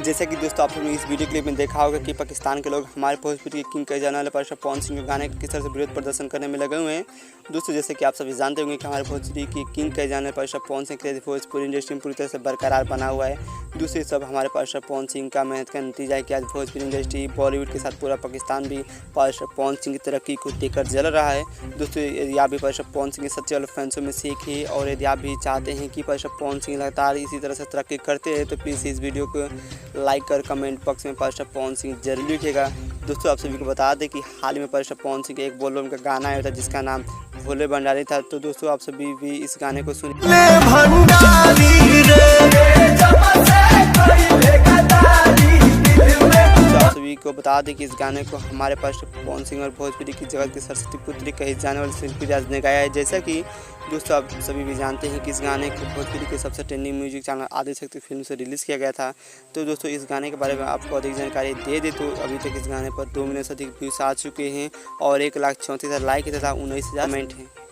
जैसे कि दोस्तों आप लोगों ने इस वीडियो क्लिप में देखा होगा कि पाकिस्तान के लोग हमारे भोजपुरी के किंग कहे जाने वाले बादशाह पवन सिंह के गाने किस तरह से विरोध प्रदर्शन करने में लगे हुए हैं। दोस्तों जैसे कि आप सभी जानते होंगे कि हमारे भोजपुरी के किंग कहे जाने वाले बादशाह पवन सिंह के भोजपुरी इंडस्ट्री में पूरी तरह से बरकरार बना हुआ है। दूसरी सब हमारे बादशाह पवन सिंह का मेहनत का नतीजा है कि आज भोजपुरी इंडस्ट्री बॉलीवुड के साथ पूरा पाकिस्तान भी बादशाह पवन सिंह की तरक्की को देखकर जल रहा है। दोस्तों यदि आप भी बादशाह पवन सिंह के सच्चे वाले फैंसों में सीख है और यदि आप भी चाहते हैं कि बादशाह पवन सिंह लगातार इसी तरह से तरक्की करते हैं तो प्लीज़ इस वीडियो को लाइक कर कमेंट बॉक्स में बादशाह पवन सिंह जरूर लिखिएगा। दोस्तों आप सभी को बता दें कि हाल में बादशाह पवन सिंह के एक बोल का गाना आया था जिसका नाम भोले भंडारी था। तो दोस्तों आप सभी भी इस गाने को सुनिए। आप सभी को बता दें कि इस गाने को हमारे पास पवन सिंह और भोजपुरी की जगत की सरस्वती पुत्री कही जाने वाली शिल्पी राज ने गाया है। जैसा कि दोस्तों आप सभी भी जानते हैं कि इस गाने को भोजपुरी के सबसे trending music channel Adishakti film से रिलीज़ किया गया था। तो दोस्तों इस गाने के बारे में आपको अधिक जानकारी दे दे तो अभी तक इस गाने पर 2 मिलियन से अधिक व्यूज आ चुके हैं और 1,34,000 लाइक तथा 19,000 कमेंट हैं।